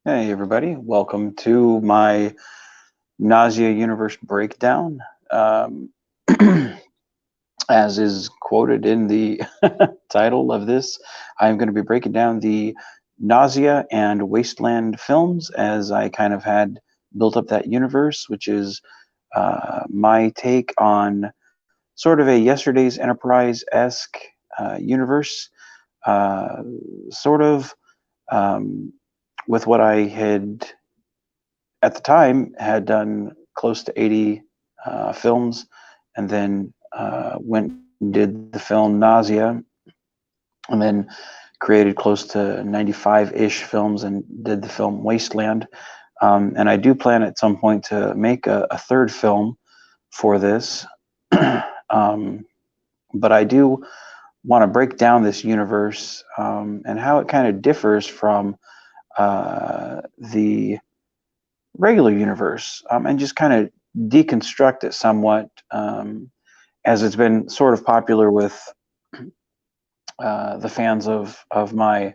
Hey everybody, welcome to my Nausea universe breakdown. As is quoted in the title of this, I'm going to be breaking down the Nausea and Wasteland films as I kind of had built up that universe, which is my take on sort of a Yesterday's Enterprise-esque universe, uh, sort of um, with what I had at the time had done close to 80 films, and then went and did the film Nausea, and then created close to 95-ish films and did the film Wasteland. And I do plan at some point to make a third film for this. um, but I do want to break down this universe and how it kind of differs from the regular universe, and just kind of deconstruct it somewhat, as it's been sort of popular with the fans of my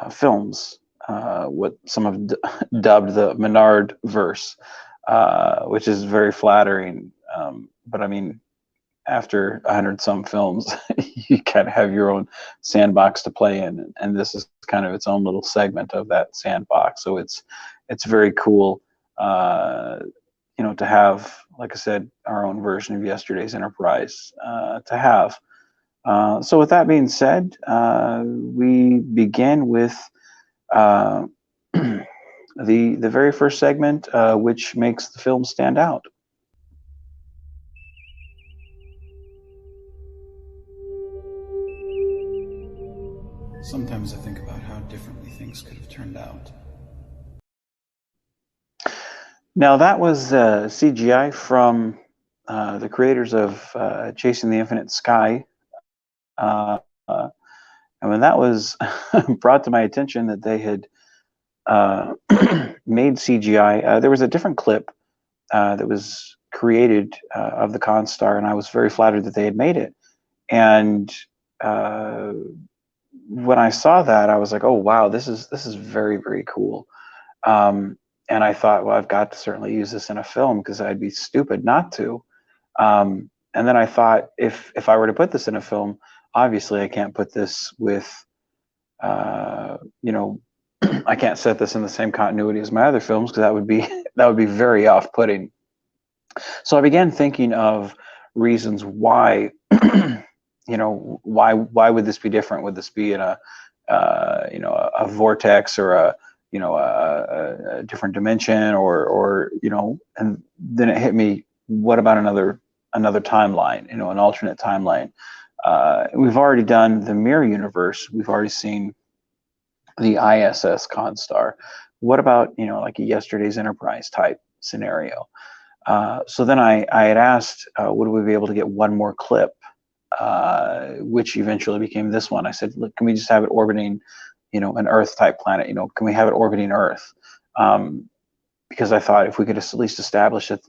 films, what some have dubbed the Menard verse, which is very flattering. But I mean, after 100 some films, you kind of have your own sandbox to play in, and this is kind of its own little segment of that sandbox. So it's very cool, uh, to have, like I said, our own version of Yesterday's Enterprise to have. So with that being said, we begin with uh, the very first segment, which makes the film stand out. Sometimes I think about how differently things could have turned out. Now that was CGI from the creators of Chasing the Infinite Sky. Uh, and when that was brought to my attention that they had made CGI, there was a different clip that was created of the Constar, and I was very flattered that they had made it. And uh, when I saw that, I was like, "Oh wow, this is very very cool." Um, and I thought, well, I've got to certainly use this in a film because I'd be stupid not to. And then I thought, if I were to put this in a film, obviously I can't put this with, you know, I can't set this in the same continuity as my other films because that would be that would be very off-putting. So I began thinking of reasons why, why would this be different? Would this be in a vortex or a different dimension or and then it hit me, what about another timeline, an alternate timeline? We've already done the mirror universe. We've already seen the ISS Constar. What about, like a Yesterday's Enterprise type scenario? So then I had asked, would we be able to get one more clip, which eventually became this one. I said, look, can we just have it orbiting, an Earth type planet? Can we have it orbiting Earth? Because I thought if we could at least establish that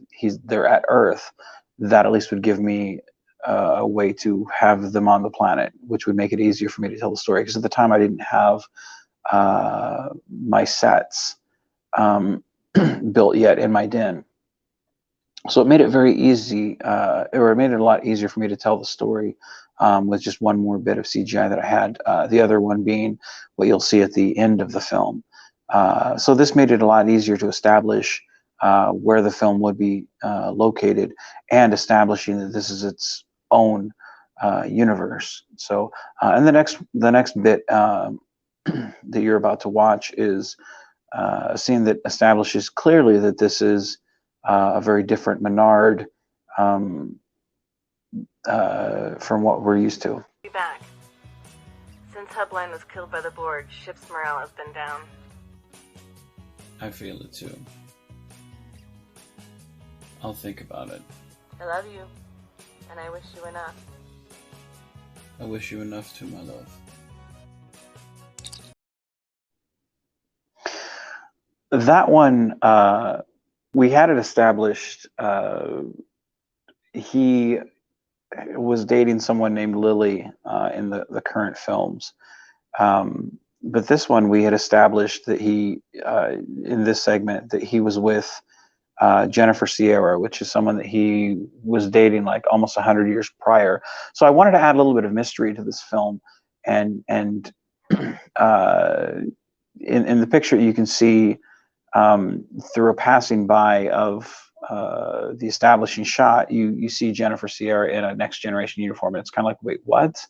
they're at Earth, that at least would give me a way to have them on the planet, which would make it easier for me to tell the story. Because at the time I didn't have my sets built yet in my den. So it made it very easy, or it made it a lot easier for me to tell the story with just one more bit of CGI that I had. The other one being what you'll see at the end of the film. So this made it a lot easier to establish where the film would be located, and establishing that this is its own universe. So, and the next bit that you're about to watch is a scene that establishes clearly that this is a very different Menard from what we're used to. Be back. Since Hubline was killed by the Borg, ship's morale has been down. I feel it too. I'll think about it. I love you, and I wish you enough. I wish you enough too, my love. That one, we had it established. He was dating someone named Lily in the current films. but this one we had established that he, in this segment, that he was with Jennifer Sierra, which is someone that he was dating like almost 100 years prior. So I wanted to add a little bit of mystery to this film, and uh, in the picture you can see, through a passing by of the establishing shot, you see Jennifer Sierra in a Next Generation uniform, and it's kind of like, wait, what?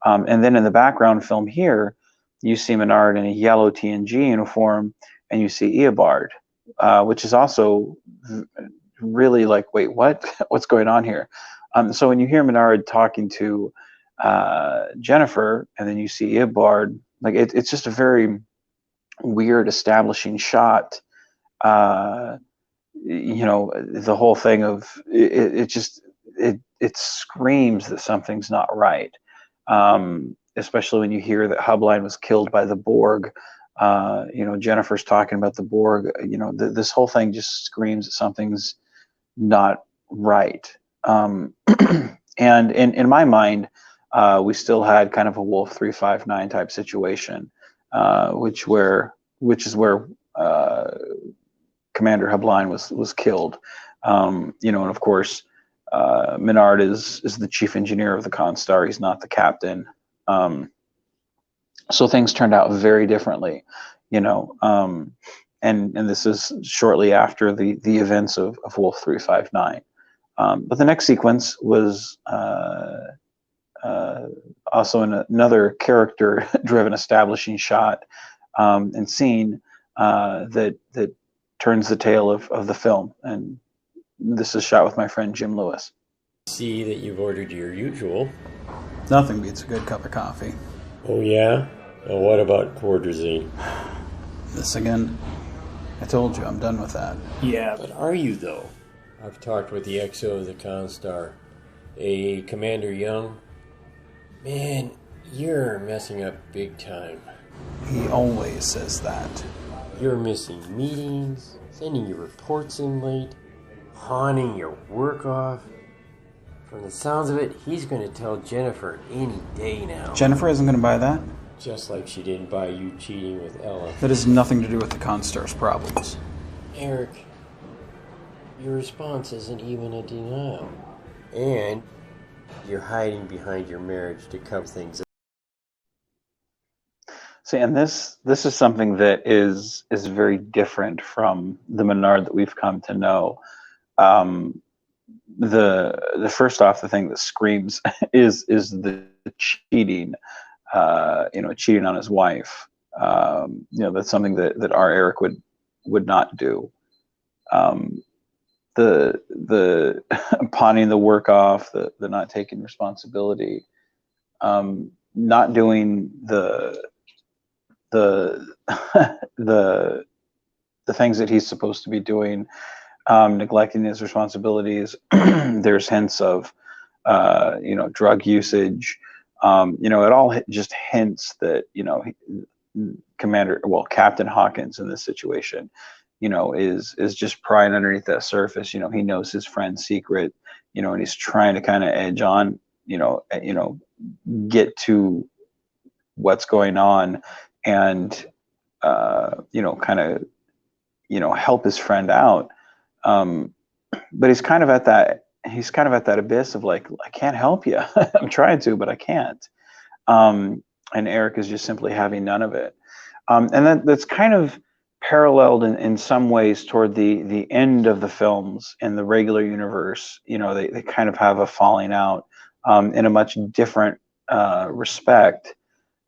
And then in the background film here, you see Menard in a yellow TNG uniform, and you see Eobard, which is also really like, wait, what? What's going on here? So when you hear Menard talking to Jennifer, and then you see Eobard, like it's just a very weird establishing shot. The whole thing of it just it screams that something's not right. Especially when you hear that Hubline was killed by the Borg. Jennifer's talking about the Borg. This whole thing just screams that something's not right. And in my mind, we still had kind of a Wolf 359 type situation, which is where Commander Hubline was killed. And of course, Menard is the chief engineer of the Constar. He's not the captain. So things turned out very differently, and this is shortly after the events of Wolf 359. But the next sequence was also in another character-driven establishing shot and scene that turns the tale of the film. And this is shot with my friend Jim Lewis. See that you've ordered your usual. Nothing beats a good cup of coffee. Oh yeah? Well, what about Quarterzine? This again? I told you, I'm done with that. Yeah, but are you though? I've talked with the XO of the Constar, a Commander Young. Man, you're messing up big time. He always says that. You're missing meetings, sending your reports in late, pawning your work off. From the sounds of it, he's going to tell Jennifer any day now. Jennifer isn't going to buy that? Just like she didn't buy you cheating with Ella. That has nothing to do with the Constar's problems. Eric, your response isn't even a denial. And you're hiding behind your marriage to cover things up. See, and this is something that is very different from the Menard that we've come to know. The first off, the thing that screams is the cheating. Cheating on his wife. That's something that our Eric would not do. The pawning the work off, the not taking responsibility, not doing the things that he's supposed to be doing, neglecting his responsibilities. There's hints of drug usage. It all just hints that Captain Hawkins in this situation, is just prying underneath that surface. He knows his friend's secret, and he's trying to kind of edge on, get to what's going on, and kind of help his friend out. But he's kind of at that abyss of like, I can't help you. I'm trying to, but I can't. And Eric is just simply having none of it. And that's kind of paralleled in some ways toward the end of the films in the regular universe. They kind of have a falling out in a much different respect.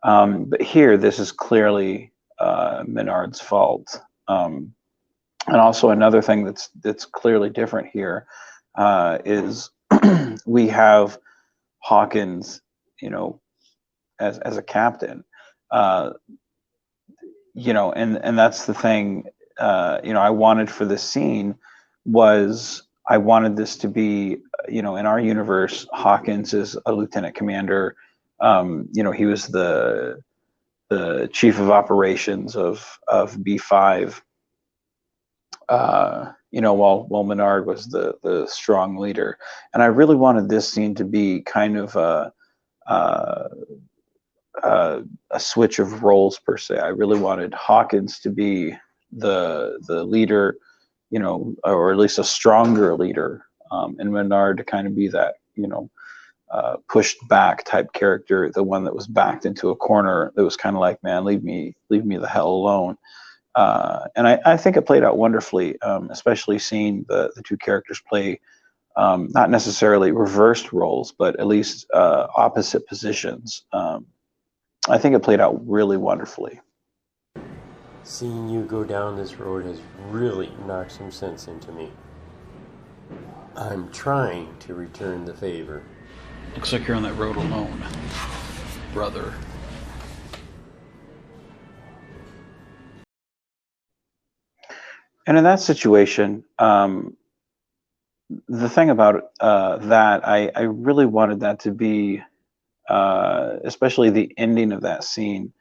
But here, this is clearly Menard's fault. And also another thing that's clearly different here is we have Hawkins, as a captain, and that's the thing, I wanted for this scene was I wanted this to be, in our universe, Hawkins is a lieutenant commander. He was the chief of operations of B5. While Menard was the strong leader. And I really wanted this scene to be kind of a switch of roles per se. I really wanted Hawkins to be the leader, you know, or at least a stronger leader, and Menard to kind of be that, you know, pushed back type character, the one that was backed into a corner, that was kind of like, man, leave me the hell alone. And I think it played out wonderfully, especially seeing the two characters play not necessarily reversed roles, but at least opposite positions. I think it played out really wonderfully. Seeing you go down this road has really knocked some sense into me. I'm trying to return the favor. Looks like you're on that road alone, brother. And in that situation, the thing about that, I really wanted that to be, especially the ending of that scene,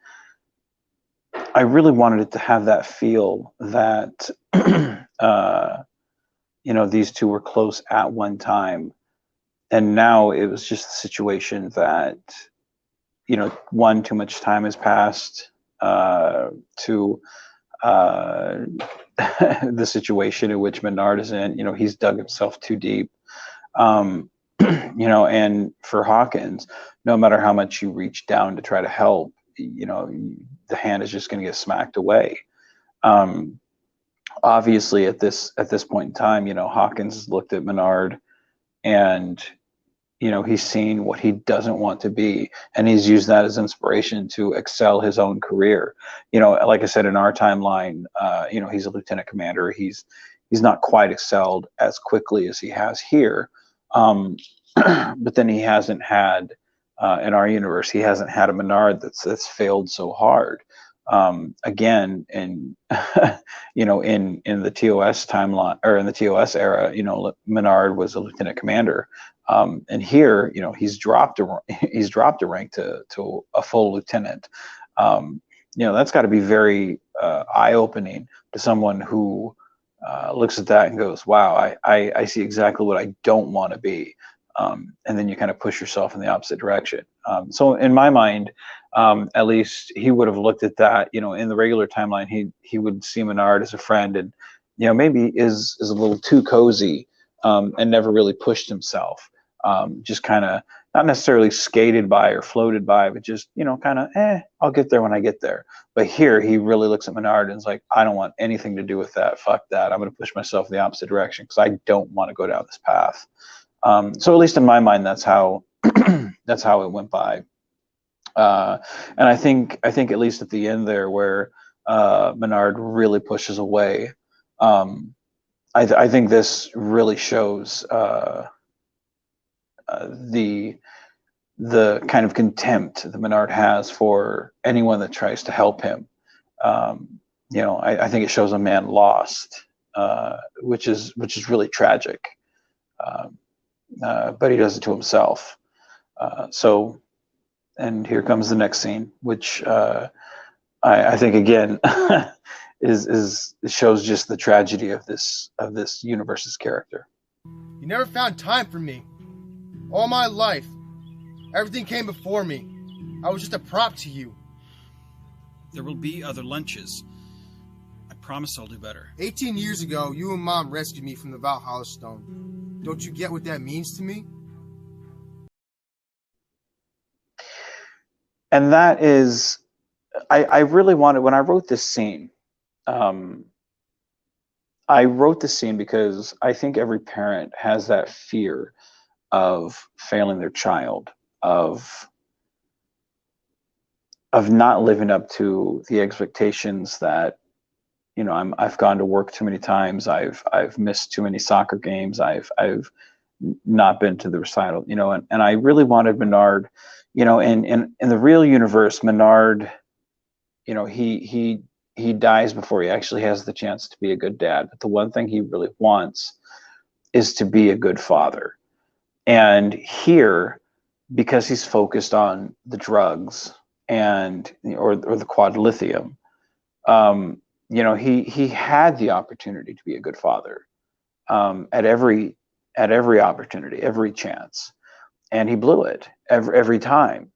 I really wanted it to have that feel that, you know, these two were close at one time. And now it was just the situation that, you know, one, too much time has passed, two, the situation in which Menard is in, you know, he's dug himself too deep. You know, and for Hawkins, no matter how much you reach down to try to help, you know, the hand is just going to get smacked away. Obviously, at this point in time, you know, Hawkins has looked at Menard, and you know, he's seen what he doesn't want to be, and he's used that as inspiration to excel his own career. You know, like I said, in our timeline, you know, he's a lieutenant commander. He's not quite excelled as quickly as he has here, but then he hasn't had, in our universe, he hasn't had a Menard that's failed so hard. Again, in you know, in the TOS timeline, or in the TOS era, you know, Menard was a lieutenant commander. And here, you know, he's dropped a rank to a full lieutenant. You know, that's got to be very eye-opening to someone who looks at that and goes, "Wow, I see exactly what I don't want to be." And then you kind of push yourself in the opposite direction. So in my mind, at least he would have looked at that. You know, in the regular timeline, he would see Menard as a friend, and you know, maybe is a little too cozy, and never really pushed himself. Just kind of not necessarily skated by or floated by, but just, you know, kind of, I'll get there when I get there. But here he really looks at Menard and is like, I don't want anything to do with that. Fuck that. I'm going to push myself in the opposite direction because I don't want to go down this path. So at least in my mind, that's how that's how it went by. And I think at least at the end there, where Menard really pushes away, I think this really shows the kind of contempt that Menard has for anyone that tries to help him. You know, I think it shows a man lost, which is really tragic. But he does it to himself. So, and here comes the next scene, which I think again is shows just the tragedy of this universe's character. You never found time for me. All my life, everything came before me. I was just a prop to you. There will be other lunches. I promise I'll do better. 18 years ago, you and Mom rescued me from the Valhalla Stone. Don't you get what that means to me? And that is, I really wanted, when I wrote this scene, I wrote the scene because I think every parent has that fear of failing their child, of not living up to the expectations that, you know, I've gone to work too many times, I've missed too many soccer games, I've not been to the recital, you know, and I really wanted Menard, you know, in the real universe, Menard, you know, he dies before he actually has the chance to be a good dad. But the one thing he really wants is to be a good father. And here, because he's focused on the drugs and or the quad lithium, you know, he had the opportunity to be a good father at every opportunity, every chance, and he blew it every time.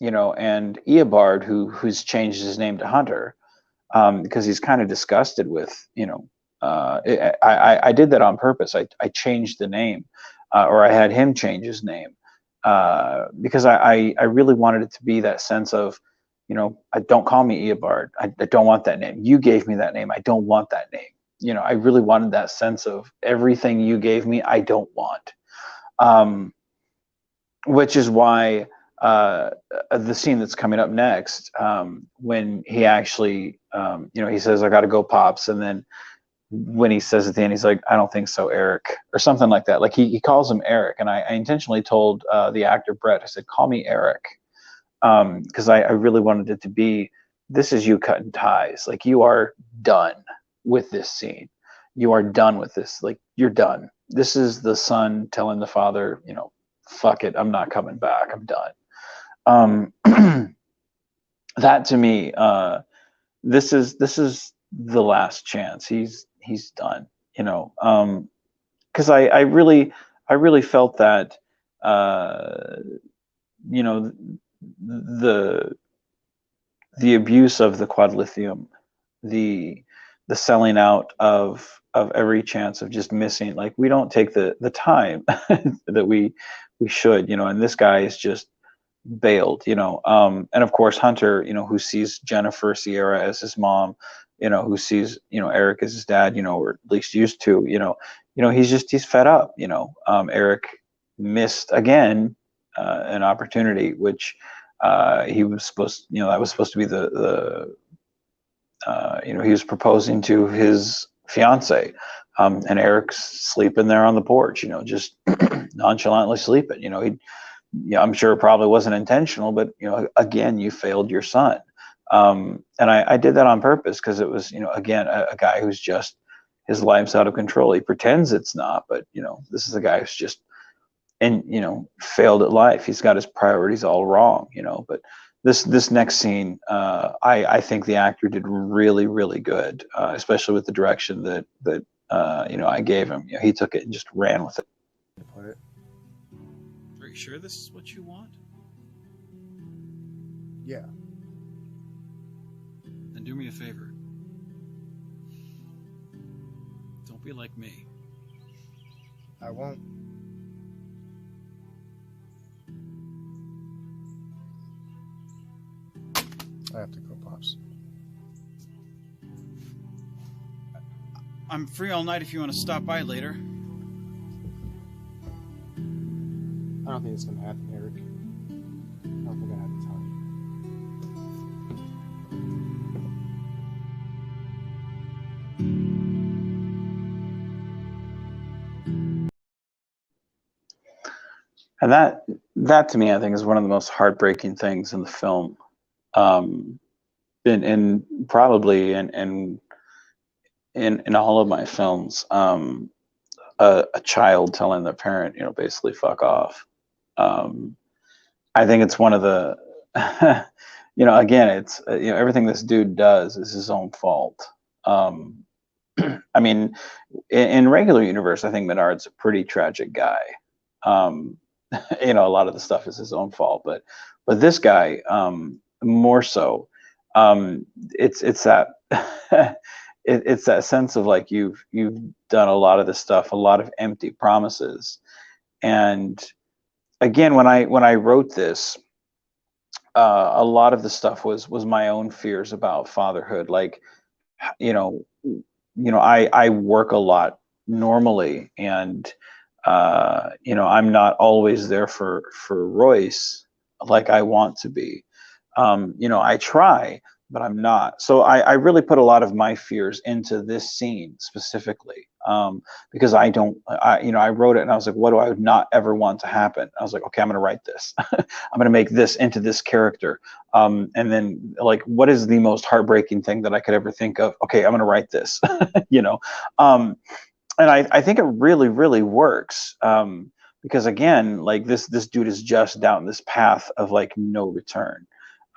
and Eobard, who's changed his name to Hunter, because he's kind of disgusted with, I did that on purpose. I changed the name, or I had him change his name, because I really wanted it to be that sense of, I don't call me Eobard. I don't want that name. You gave me that name. I don't want that name. I really wanted that sense of everything you gave me, I don't want. Which is why the scene that's coming up next, when he actually, he says, I got to go, Pops. And then when he says at the end, he's like, I don't think so, Eric, or something like that. Like he calls him Eric. And I intentionally told the actor, Brett, I said, call me Eric. Because I really wanted it to be, this is you cutting ties. Like, you are done with this scene. You are done with this. Like, you're done. This is the son telling the father, fuck it, I'm not coming back. I'm done. That to me, this is the last chance. He's done. Because I really felt that, the abuse of the quad lithium, the selling out of every chance of just missing. Like, we don't take the time that we should, and this guy is just bailed, and of course Hunter, who sees Jennifer Sierra as his mom, who sees, Eric as his dad, or at least used to, he's fed up. Eric missed again an opportunity, which he was supposed, that was supposed to be the he was proposing to his fiance, and Eric's sleeping there on the porch, just nonchalantly sleeping. I'm sure it probably wasn't intentional, but again, you failed your son. And I did that on purpose, because it was, again, a guy who's just, his life's out of control. He pretends it's not, but this is a guy who's just, and failed at life. He's got his priorities all wrong. But this next scene, I think the actor did really, really good, especially with the direction that I gave him. He took it and just ran with it. Are you sure this is what you want? Yeah. Then do me a favor. Don't be like me. I won't. I have to go, Pops. I'm free all night if you want to stop by later. I don't think it's gonna happen, Eric. I don't think I have the time. And that to me, I think, is one of the most heartbreaking things in the film. In probably in all of my films, a child telling their parent, basically fuck off. I think it's one of the, again, it's, everything this dude does is his own fault. I mean, in regular universe, I think Menard's a pretty tragic guy. A lot of the stuff is his own fault, but this guy, more so. It's that it's that sense of, like, you've done a lot of this stuff, a lot of empty promises. And again, when I wrote this, a lot of the stuff was my own fears about fatherhood. Like, I work a lot normally, and I'm not always there for Royce like I want to be. I try, but I'm not. So I really put a lot of my fears into this scene specifically, because I wrote it and I was like, what do I not ever want to happen? I was like, okay, I'm going to write this. I'm going to make this into this character. And then, like, what is the most heartbreaking thing that I could ever think of? Okay, I'm going to write this, and I think it really, really works. Because again, like, this dude is just down this path of, like, no return.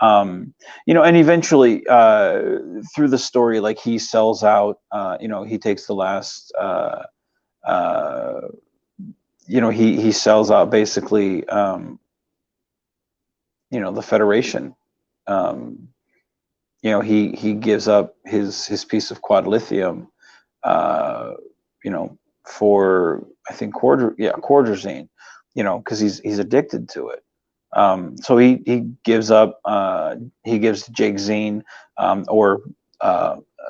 And eventually, through the story, like, he sells out, he takes the last, he sells out basically, the Federation. He gives up his piece of quad lithium, for, I think, quarterzine, because he's addicted to it. So he gives up. He gives Jake Zine, or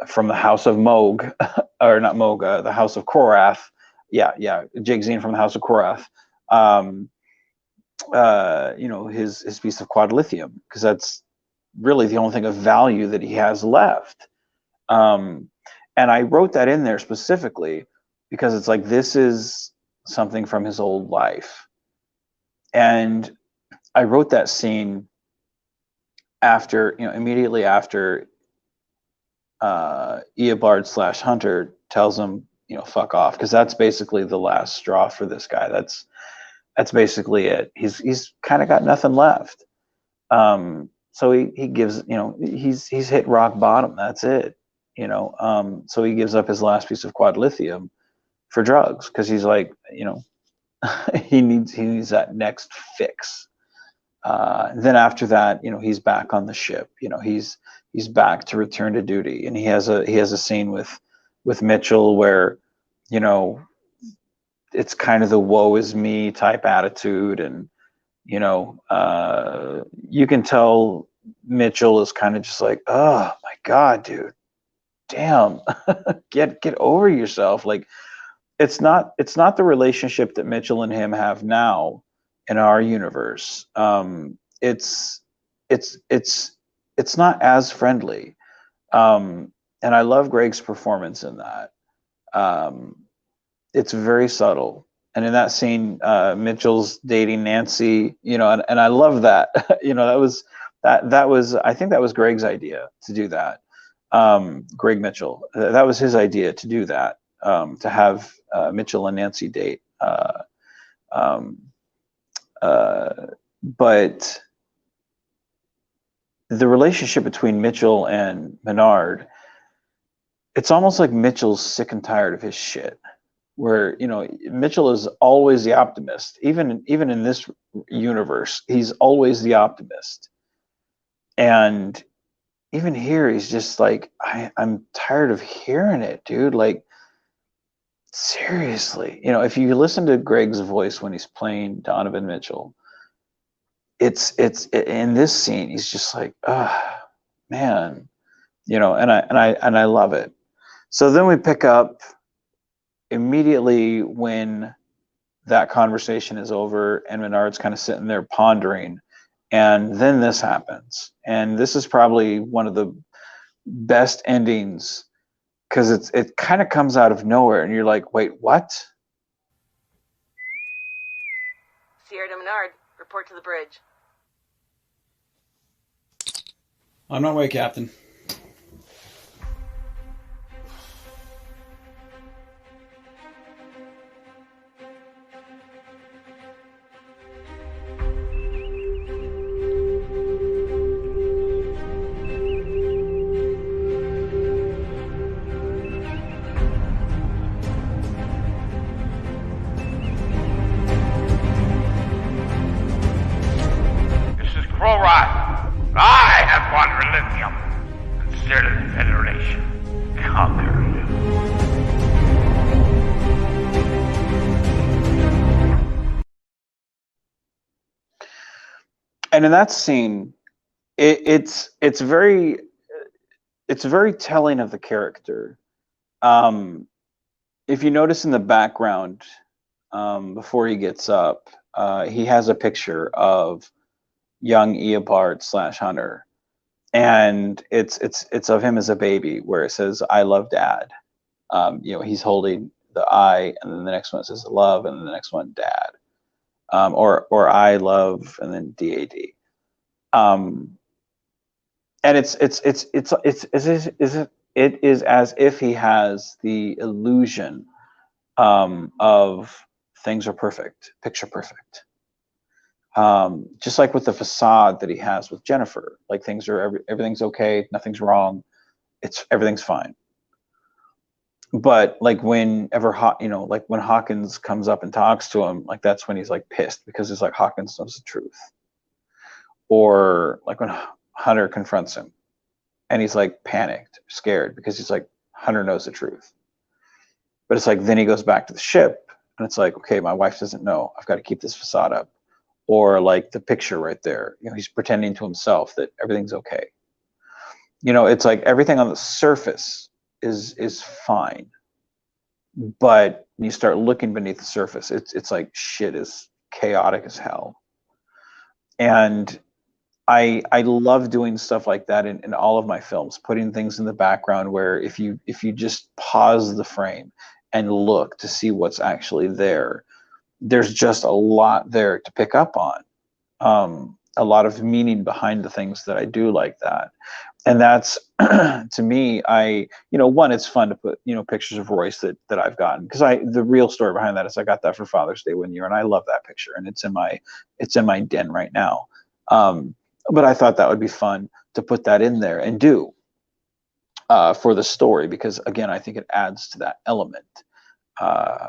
from the House of Moog, or not Moog, the House of Korath. Yeah, Jake Zine from the House of Korath. His piece of quad lithium, because that's really the only thing of value that he has left. And I wrote that in there specifically because it's like, this is something from his old life. And I wrote that scene after, immediately after Eobard / Hunter tells him, fuck off, because that's basically the last straw for this guy. That's basically it. He's kind of got nothing left. So he gives, he's hit rock bottom. That's it. So he gives up his last piece of quad lithium for drugs, because he's like, he needs that next fix. Then after that, he's back on the ship. He's back to return to duty, and he has a scene with Mitchell where, it's kind of the woe is me type attitude, and you can tell Mitchell is kind of just like, oh my God, dude, damn, get over yourself. Like, it's not the relationship that Mitchell and him have now in our universe. It's not as friendly. And I love Greg's performance in that. It's very subtle. And in that scene, Mitchell's dating Nancy, and I love that. that was I think that was Greg's idea to do that. Greg Mitchell, that was his idea to do that, to have Mitchell and Nancy date. But the relationship between Mitchell and Menard, it's almost like Mitchell's sick and tired of his shit. Where, Mitchell is always the optimist. Even in this universe, he's always the optimist. And even here, he's just like, I'm tired of hearing it, dude. Like, seriously. If you listen to Greg's voice when he's playing Donovan Mitchell, it's in this scene, he's just like, man, and I love it. So then we pick up immediately when that conversation is over, and Menard's kind of sitting there pondering, and then this happens. And this is probably one of the best endings, because it kind of comes out of nowhere, and you're like, wait, what? Sierra to Menard, report to the bridge. On my way, Captain. And in that scene, it's very telling of the character. If you notice in the background, before he gets up, he has a picture of young Eobard / Hunter, and it's of him as a baby, where it says, "I love Dad." He's holding the I, and then the next one says love, and then the next one Dad. Or I love, and then DAD. And it is as if he has the illusion of things are perfect, picture perfect. Just like with the facade that he has with Jennifer, like everything's okay, nothing's wrong, everything's fine. But like whenever like when Hawkins comes up and talks to him, like that's when he's like pissed, because it's like Hawkins knows the truth. or like when Hunter confronts him and he's like panicked, scared, because he's like, Hunter knows the truth. But it's like, then he goes back to the ship and it's like, okay, my wife doesn't know. I've got to keep this facade up. Or like the picture right there, he's pretending to himself that everything's okay. It's like everything on the surface is fine. But when you start looking beneath the surface, it's like shit is chaotic as hell. And I love doing stuff like that in all of my films, putting things in the background where if you just pause the frame and look to see what's actually there, there's just a lot there to pick up on. A lot of meaning behind the things that I do like that. And that's to me, one, it's fun to put, pictures of Royce that I've gotten, because the real story behind that is I got that for Father's Day one year and I love that picture and it's in my den right now. But I thought that would be fun to put that in there and do for the story, because again, I think it adds to that element, of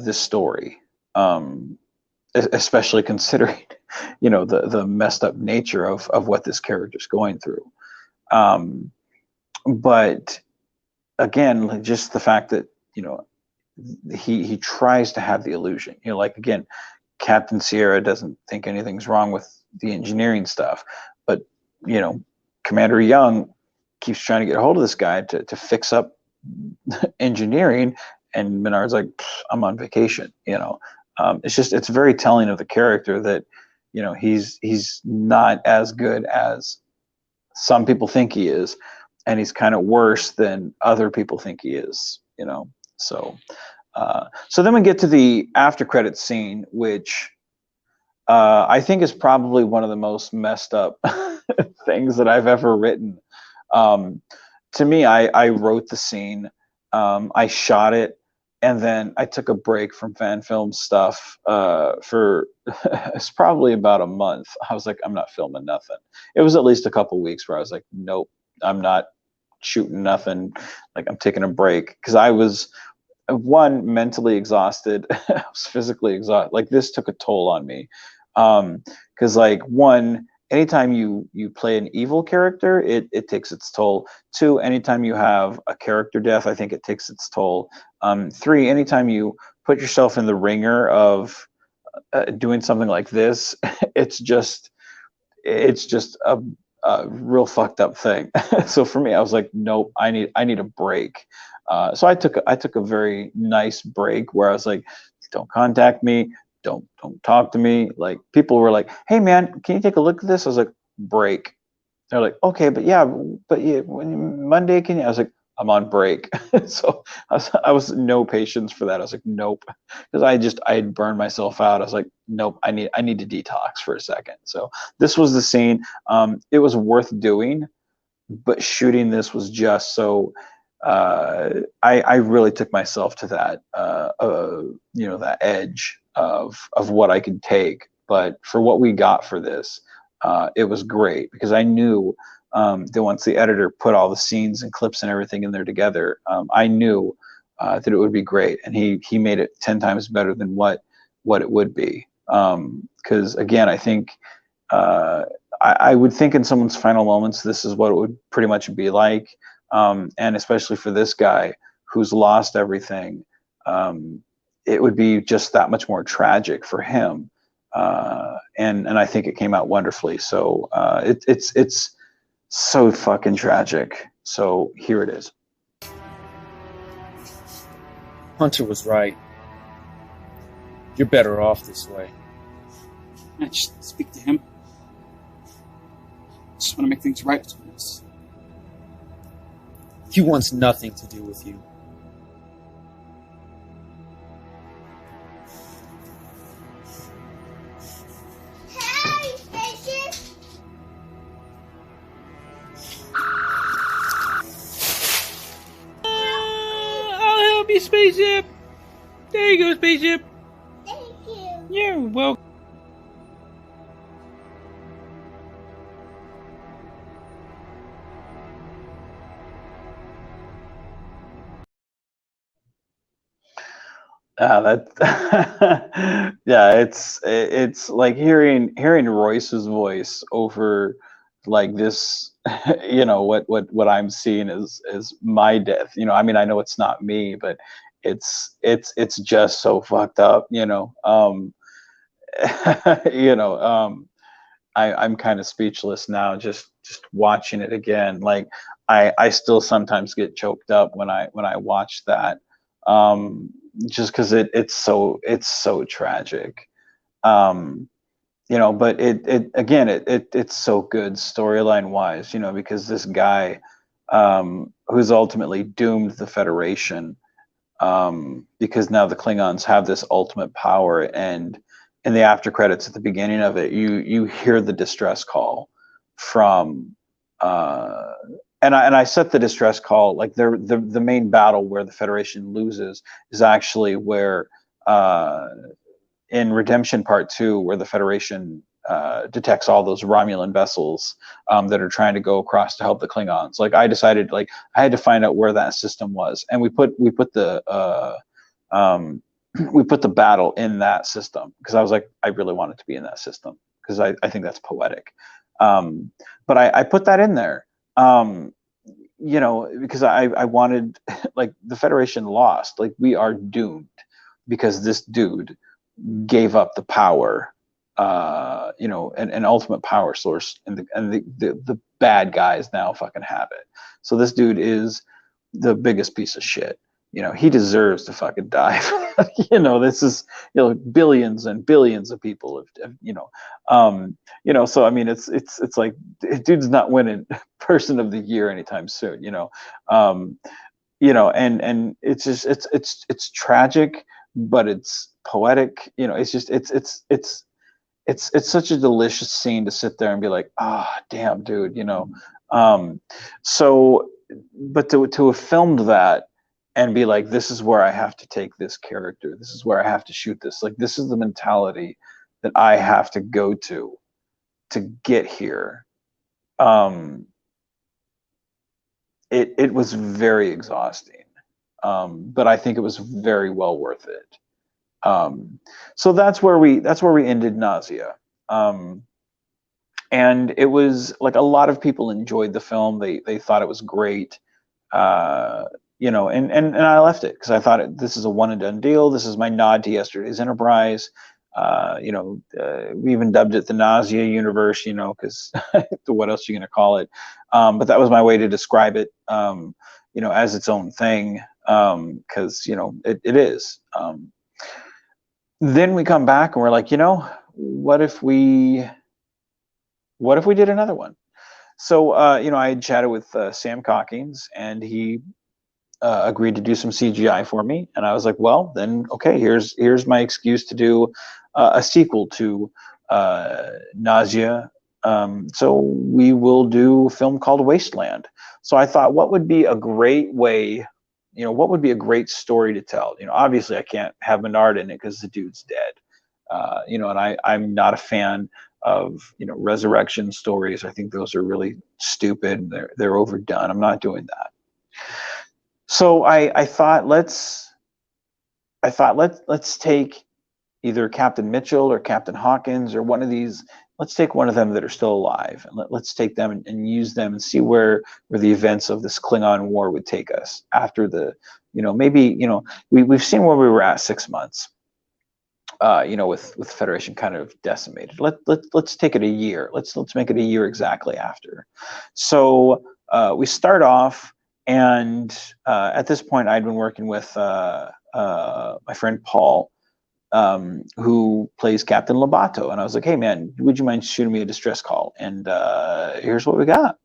this story, especially considering, the messed up nature of what this character's going through. But again, like just the fact that, he tries to have the illusion, like again, Captain Sierra doesn't think anything's wrong with the engineering stuff, but Commander Young keeps trying to get a hold of this guy to fix up engineering, and Menard's like, I'm on vacation. It's very telling of the character that he's not as good as some people think he is, and he's kind of worse than other people think he is. So then we get to the after credits scene, which I think is probably one of the most messed up things that I've ever written. To me, I wrote the scene, I shot it, and then I took a break from fan film stuff for it's probably about a month. I was like, I'm not filming nothing. It was at least a couple weeks where I was like, nope, I'm not shooting nothing. Like, I'm taking a break, because I was, one, mentally exhausted. I was physically exhausted. Like, this took a toll on me. Because like, one, anytime you play an evil character, it takes its toll. Two, anytime you have a character death, I think it takes its toll. Three, anytime you put yourself in the ringer of doing something like this, it's just a real fucked up thing. So for me, I was like, nope, I need a break. So I took a very nice break where I was like, don't contact me, don't talk to me. Like, people were like, hey man, can you take a look at this? I was like, break. They're like, okay, but when Monday can you? I was like, I'm on break. So I was no patience for that. I was like, nope, because I had burned myself out. I was like, nope, I need to detox for a second. So this was the scene. It was worth doing, but shooting this was just so. I really took myself to that that edge of what I could take. But for what we got for this, it was great, because I knew that once the editor put all the scenes and clips and everything in there together, I knew that it would be great, and he made it 10 times better than what it would be. Because again, I think I would think in someone's final moments, this is what it would pretty much be like, and especially for this guy who's lost everything, it would be just that much more tragic for him. And I think it came out wonderfully. So it's so fucking tragic. So here it is. Hunter was right. You're better off this way. I just speak to him. Just want to make things right between us. He wants nothing to do with you. Hey, spaceship! I'll help you, spaceship. There you go, spaceship. Thank you. You're welcome. That yeah, it's like hearing Royce's voice over like this, what I'm seeing is my death. I mean, I know it's not me, but it's just so fucked up. You know, I'm kind of speechless now, just watching it again. Like I still sometimes get choked up when I watch that, um, just because it's so tragic. Um, but it again it's so good storyline wise, because this guy, who's ultimately doomed the Federation, because now the Klingons have this ultimate power, and in the after credits at the beginning of it, you hear the distress call from, uh, and I set the distress call like the main battle where the Federation loses is actually where, in Redemption Part Two, where the Federation detects all those Romulan vessels, that are trying to go across to help the Klingons. Like I decided, like I had to find out where that system was, and we put the we put the battle in that system because I was like, I really want it to be in that system because I think that's poetic. But I put that in there, because I wanted like the Federation lost, like we are doomed because this dude gave up the power, an ultimate power source, and the bad guys now fucking have it. So this dude is the biggest piece of shit. He deserves to fucking die. This is, billions and billions of people so I mean, it's like, dude's not winning person of the year anytime soon. And it's just it's tragic, but it's poetic. It's just it's such a delicious scene to sit there and be like, ah, oh, damn, dude. Um, so, but to have filmed that and be like, this is where I have to take this character. This is where I have to shoot this. Like, this is the mentality that I have to go to get here. It was very exhausting, but I think it was very well worth it. So that's where we ended Nausea. And it was like a lot of people enjoyed the film. They thought it was great. And I left it because I thought this is a one and done deal. This is my nod to yesterday's Enterprise. We even dubbed it the Nausea universe, because what else are you going to call it? But that was my way to describe it, as its own thing, because it is. Then we come back and we're like, what if we did another one? So, I had chatted with Sam Cockings, and he agreed to do some CGI for me. And I was like, well, then, okay, here's my excuse to do a sequel to Nausea. So we will do a film called Wasteland. So I thought, what would be a great way, what would be a great story to tell? Obviously I can't have Menard in it because the dude's dead. And I'm not a fan of resurrection stories. I think those are really stupid. They're overdone. I'm not doing that. So I thought let's take either Captain Mitchell or Captain Hawkins or one of these. Let's take one of them that are still alive, and let's take them and use them and see where the events of this Klingon war would take us after the, maybe, we've seen where we were at 6 months. With Federation kind of decimated. Let's take it a year. Let's make it a year exactly after. So we start off, and at this point, I'd been working with my friend Paul, who plays Captain Lobato, and I was like, "Hey, man, would you mind shooting me a distress call?" And here's what we got.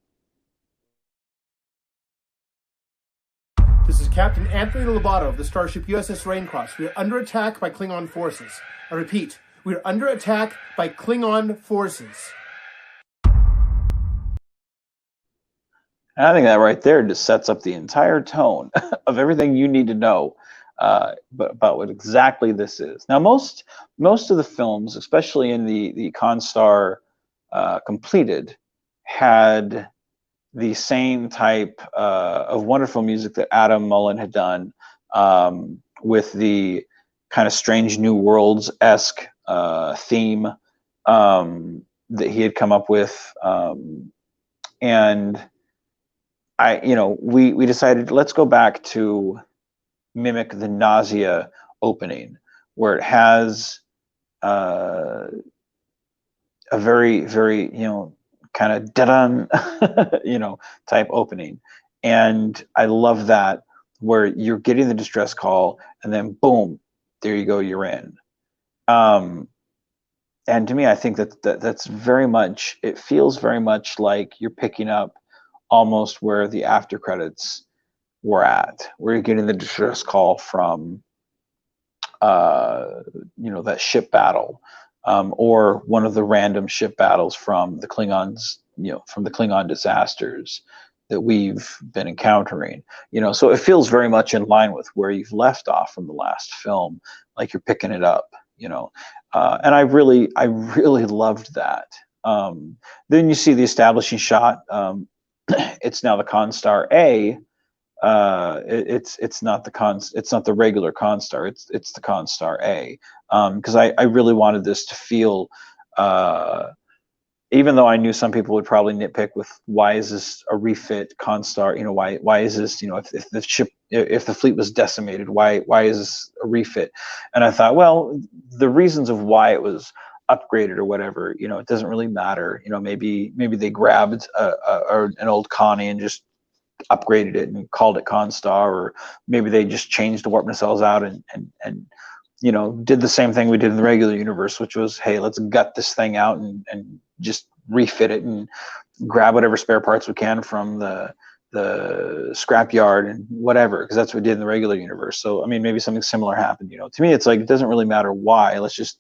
This is Captain Anthony Lobato of the starship USS Raincross. We are under attack by Klingon forces. I repeat, we are under attack by Klingon forces. And I think that right there just sets up the entire tone of everything you need to know about what exactly this is. Now, most of the films, especially in the Constar completed, had the same type of wonderful music that Adam Mullen had done, with the kind of Strange New Worlds-esque theme that he had come up with, and we decided, let's go back to mimic the NAUSEA opening, where it has a very, very, kind of da-dun, type opening. And I love that, where you're getting the distress call and then boom, there you go, you're in. And to me, I think that's very much, it feels very much like you're picking up almost where the after credits were at, where you're getting the distress call from, that ship battle, or one of the random ship battles from the Klingons, from the Klingon disasters that we've been encountering. So it feels very much in line with where you've left off from the last film, like you're picking it up, and I really loved that. Then you see the establishing shot. It's now the Constar A. It's not the regular Constar. It's the Constar A. Because I really wanted this to feel, even though I knew some people would probably nitpick with why is this a refit Constar? Why is this, if the fleet was decimated, why is this a refit? And I thought, well, the reasons of why it was upgraded or whatever, it doesn't really matter. Maybe they grabbed an old Connie and just upgraded it and called it Constar, or maybe they just changed the warp nacelles out and did the same thing we did in the regular universe, which was, hey, let's gut this thing out and just refit it and grab whatever spare parts we can from the scrapyard and whatever, because that's what we did in the regular universe. So maybe something similar happened. To me, it's like, it doesn't really matter why. Let's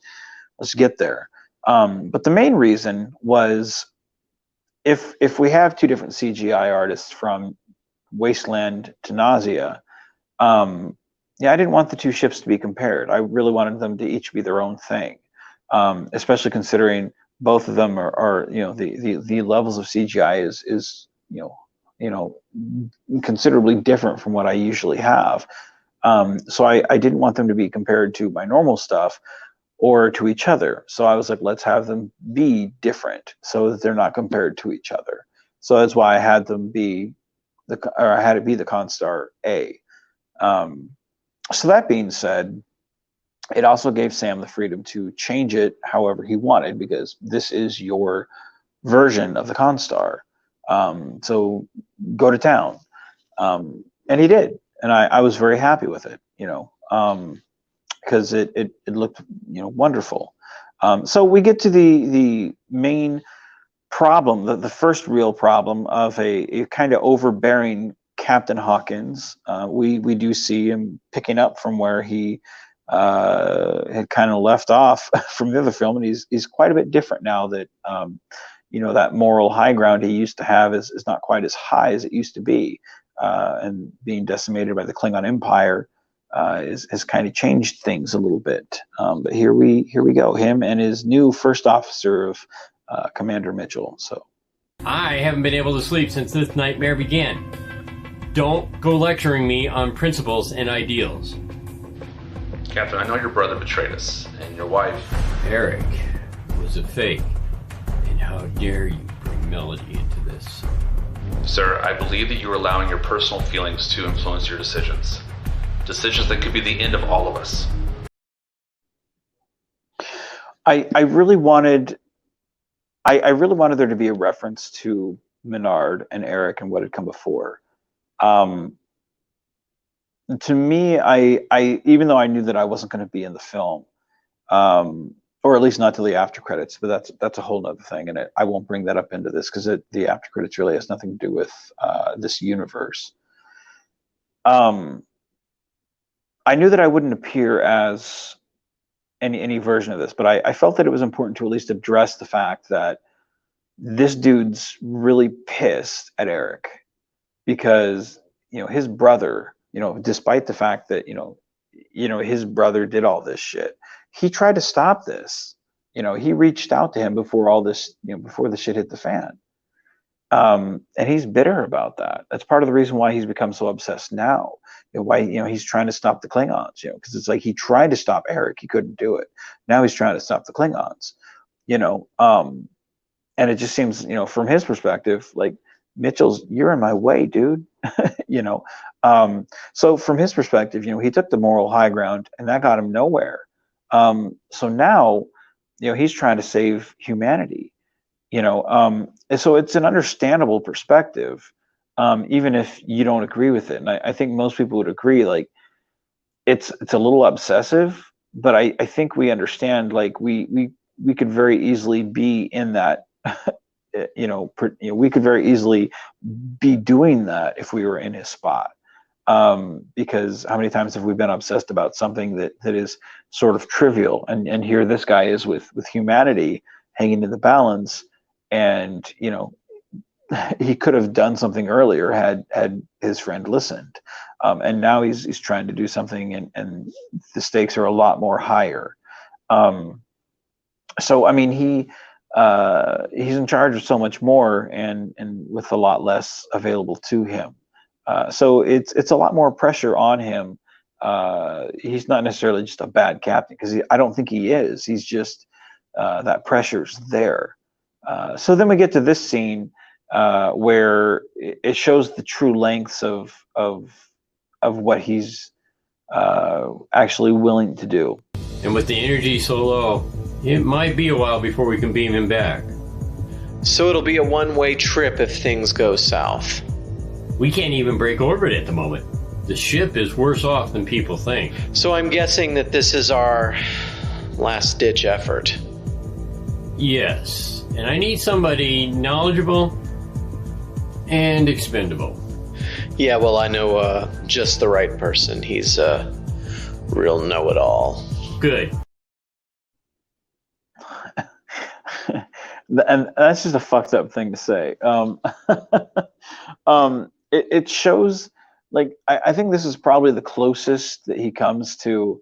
get there. But the main reason was, if we have two different CGI artists from Wasteland to NAUSEA, I didn't want the two ships to be compared. I really wanted them to each be their own thing, especially considering both of them are the levels of CGI is considerably different from what I usually have. So I didn't want them to be compared to my normal stuff or to each other. So I was like, let's have them be different so that they're not compared to each other. So that's why I had them be I had it be the Constar A. So that being said, it also gave Sam the freedom to change it however he wanted, because this is your version of the Constar. So go to town. And he did. And I was very happy with it, because it looked, wonderful. So we get to the main problem, the first real problem of a kind of overbearing Captain Hawkins. We do see him picking up from where he had kind of left off from the other film, and he's quite a bit different now that that moral high ground he used to have is not quite as high as it used to be, and being decimated by the Klingon Empire has kind of changed things a little bit. But here we go, him and his new first officer of Commander Mitchell. So I haven't been able to sleep since this nightmare began. Don't go lecturing me on principles and ideals. Captain, I know your brother betrayed us, and your wife... Eric was a fake. And how dare you bring Melody into this? Sir, I believe that you are allowing your personal feelings to influence your decisions. Decisions that could be the end of all of us. I really wanted there to be a reference to Menard and Eric and what had come before. To me, I even though I knew that I wasn't going to be in the film, or at least not till the after credits, but that's a whole nother thing, and I won't bring that up into this because the after credits really has nothing to do with this universe. I knew that I wouldn't appear as any version of this, but I felt that it was important to at least address the fact that this dude's really pissed at Eric because his brother, despite the fact that his brother did all this shit, he tried to stop this. He reached out to him before all this, before the shit hit the fan. And he's bitter about that. That's part of the reason why he's become so obsessed now. Why he's trying to stop the Klingons. Because it's like he tried to stop Eric, he couldn't do it. Now he's trying to stop the Klingons. And it just seems, from his perspective, like Mitchell's, you're in my way, dude. you know. So from his perspective, he took the moral high ground, and that got him nowhere. So now, he's trying to save humanity. And so it's an understandable perspective, even if you don't agree with it. And I think most people would agree, like it's a little obsessive, but I think we understand, like we could very easily be in that. We could very easily be doing that if we were in his spot. Because how many times have we been obsessed about something that is sort of trivial, and here this guy is with humanity hanging in the balance, and he could have done something earlier had his friend listened, and now he's trying to do something, and the stakes are a lot more higher. So I mean, he's in charge of so much more, and with a lot less available to him. So it's a lot more pressure on him. He's not necessarily just a bad captain, because I don't think he is. He's just that pressure's there. So then we get to this scene where it shows the true lengths of what he's actually willing to do. And with the energy so low, it might be a while before we can beam him back. So it'll be a one-way trip if things go south. We can't even break orbit at the moment. The ship is worse off than people think. So I'm guessing that this is our last-ditch effort. Yes, and I need somebody knowledgeable and expendable. Yeah, well, I know just the right person. He's a real know-it-all. Good. And that's just a fucked up thing to say. It shows, like, I think this is probably the closest that he comes to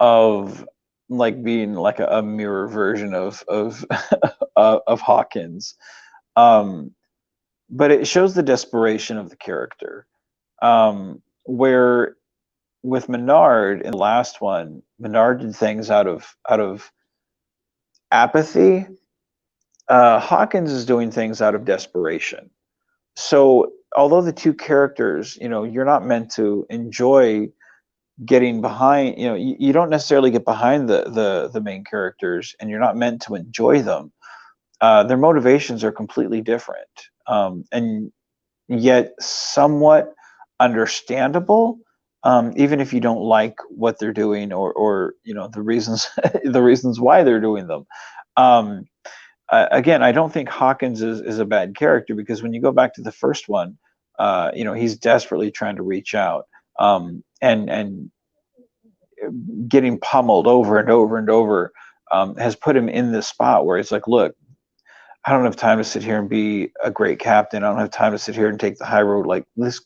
of like being like a mirror version of of Hawkins. But it shows the desperation of the character. Where with Menard in the last one, Menard did things out of apathy. Hawkins is doing things out of desperation. So although the two characters, you're not meant to enjoy getting behind, you don't necessarily get behind the main characters, and you're not meant to enjoy them. Their motivations are completely different, and yet somewhat understandable, even if you don't like what they're doing, or the reasons the reasons why they're doing them. Again, I don't think Hawkins is a bad character, because when you go back to the first one, he's desperately trying to reach out, and getting pummeled over and over and over has put him in this spot where it's like, look, I don't have time to sit here and be a great captain. I don't have time to sit here and take the high road. Like, this,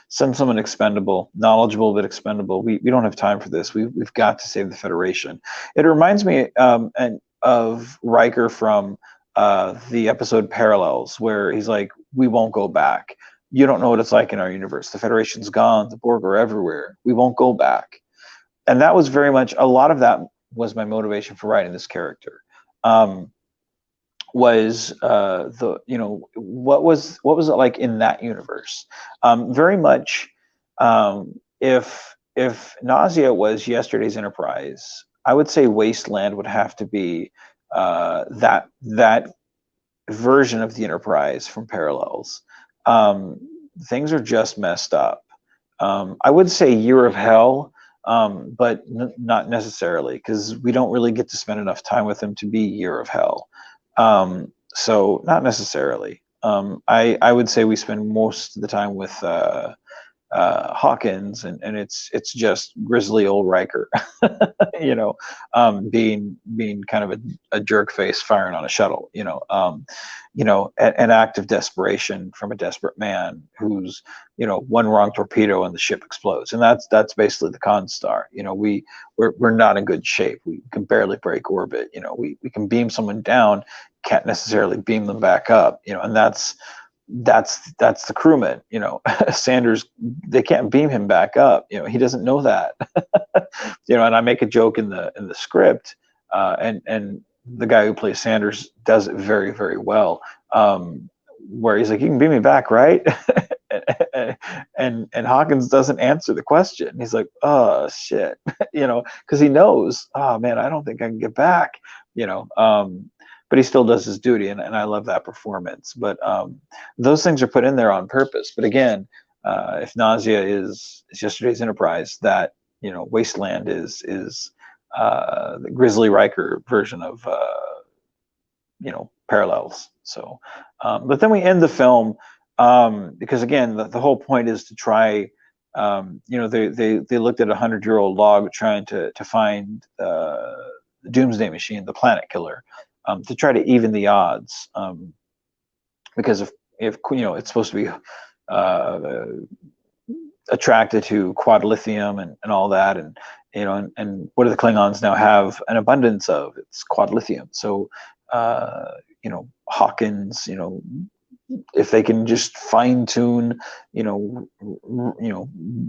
send someone expendable, knowledgeable but expendable. We don't have time for this. We've got to save the Federation. It reminds me of Riker from the episode Parallels, where he's like, we won't go back. You don't know what it's like in our universe. The Federation's gone. The Borg are everywhere. We won't go back. And that was very much, a lot of that was my motivation for writing this character. Was what was it like in that universe? Very much, if NAUSEA was yesterday's Enterprise, I would say Wasteland would have to be that version of the Enterprise from Parallels. Things are just messed up. I would say Year of Hell, but not necessarily, because we don't really get to spend enough time with him to be Year of Hell. So not necessarily. I would say we spend most of the time with Hawkins, and it's just grizzly old Riker, being kind of a jerk face firing on a shuttle, an act of desperation from a desperate man who's, one wrong torpedo and the ship explodes, and that's basically the Constar. We're not in good shape. We can barely break orbit. We can beam someone down, can't necessarily beam them back up. And that's that's the crewman, you know. Sanders, they can't beam him back up, you know, he doesn't know that. You know, and I make a joke in the script, and the guy who plays Sanders does it very, very well, where he's like, you can beam me back, right? and Hawkins doesn't answer the question. He's like, oh shit. You know, because he knows, oh man, I don't think I can get back, you know. But he still does his duty, and I love that performance. But those things are put in there on purpose. But again, if Nausea is yesterday's Enterprise, that, you know, Wasteland is the Grizzly Riker version of you know, Parallels. So, but then we end the film, because again, the whole point is to try. You know, they looked at a 100-year-old log trying to find the Doomsday Machine, the planet killer, to try to even the odds, because if you know, it's supposed to be attracted to quad lithium and all that, and you know, and what do the Klingons now have an abundance of? It's quad lithium. So you know, Hawkins, you know, if they can just fine tune, you know,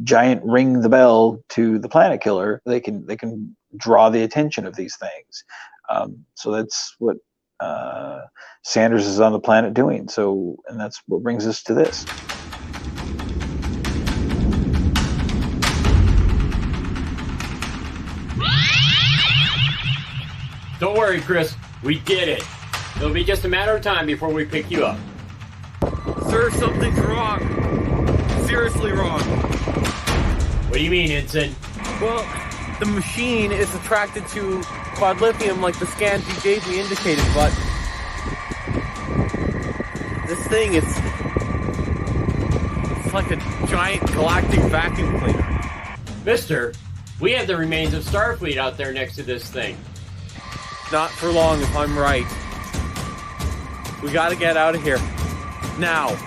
giant ring the bell to the planet killer, they can draw the attention of these things. So that's what Sanders is on the planet doing. So, and that's what brings us to this. Don't worry, Chris. We did it. It'll be just a matter of time before we pick you up. Sir, something's wrong. Seriously wrong. What do you mean, Ensign? Well, the machine is attracted to quad lithium like the scans you gave me indicated, but this thing, it's like a giant galactic vacuum cleaner. Mister, we have the remains of Starfleet out there next to this thing. Not for long, if I'm right. We gotta get out of here. Now.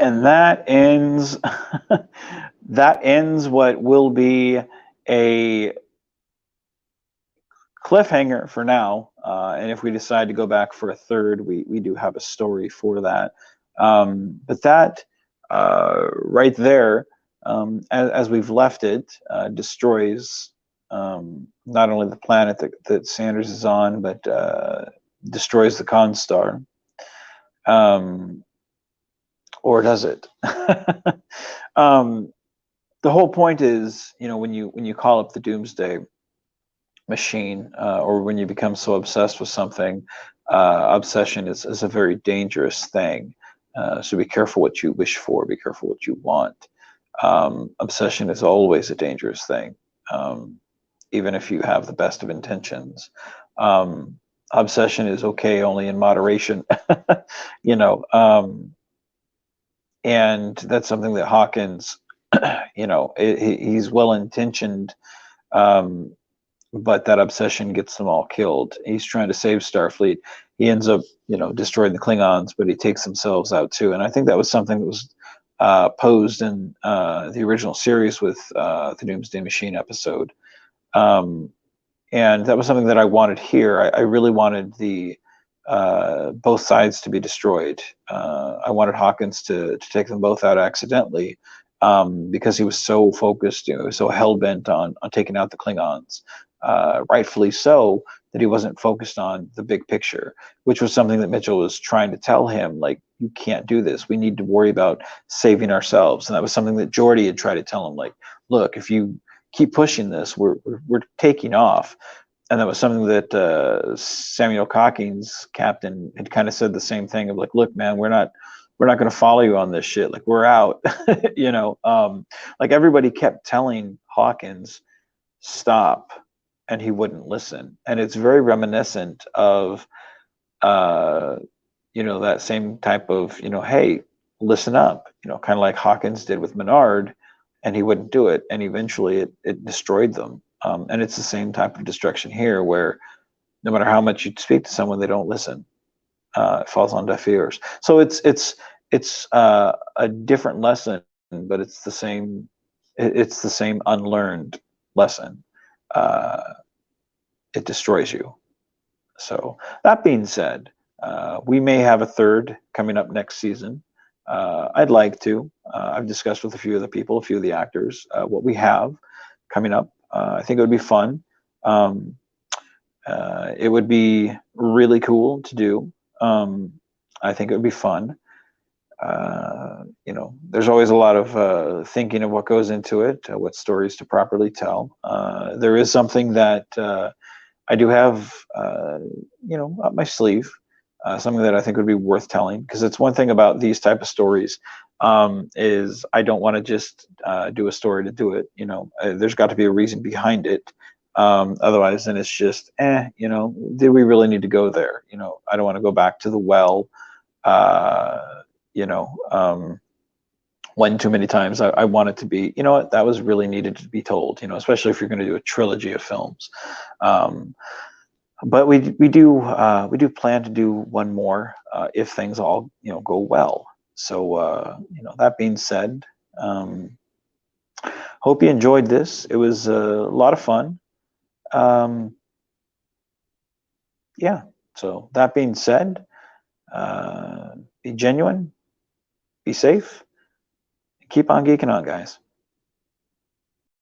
And that ends that ends what will be a cliffhanger for now. And if we decide to go back for a third, we do have a story for that. But that right there, as we've left it, destroys not only the planet that Sanders is on, but destroys the Constar. Or does it? The whole point is, you know, when you call up the Doomsday Machine, or when you become so obsessed with something, obsession is a very dangerous thing. So be careful what you wish for. Be careful what you want. Obsession is always a dangerous thing, even if you have the best of intentions. Obsession is okay only in moderation, you know. And that's something that Hawkins, you know, he's well-intentioned, but that obsession gets them all killed. He's trying to save Starfleet. He ends up, you know, destroying the Klingons, but he takes themselves out too. And I think that was something that was posed in the original series with the Doomsday Machine episode. And that was something that I wanted here. I really wanted the both sides to be destroyed. I wanted Hawkins to take them both out accidentally, because he was so focused, you know, so hell-bent on taking out the Klingons, rightfully so, that he wasn't focused on the big picture, which was something that Mitchell was trying to tell him, like, you can't do this. We need to worry about saving ourselves. And that was something that Geordi had tried to tell him, like, look, if you keep pushing this, we're taking off. And that was something that Samuel Cocking's captain had kind of said the same thing of, like, look, man, we're not going to follow you on this shit. Like, we're out, you know. Like, everybody kept telling Hawkins, stop, and he wouldn't listen. And it's very reminiscent of, you know, that same type of, you know, hey, listen up, you know, kind of like Hawkins did with Menard, and he wouldn't do it, and eventually it destroyed them. And it's the same type of destruction here, where no matter how much you speak to someone, they don't listen. It falls on deaf ears. So it's a different lesson, but it's the same. It's the same unlearned lesson. It destroys you. So that being said, we may have a third coming up next season. I'd like to. I've discussed with a few of the people, a few of the actors, what we have coming up. I think it would be fun. It would be really cool to do. I think it would be fun. There's always a lot of thinking of what goes into it, what stories to properly tell. There is something that I do have, up my sleeve, something that I think would be worth telling, because it's one thing about these type of stories, is I don't want to just do a story to do it. There's got to be a reason behind it. Otherwise, then it's just, did we really need to go there? I don't want to go back to the well, one too many times. I want it to be, that was really needed to be told, especially if you're going to do a trilogy of films. But we do plan to do one more if things all go well. So that being said, hope you enjoyed this. It was a lot of fun. Yeah. So that being said, be genuine, be safe, and keep on geeking on, guys.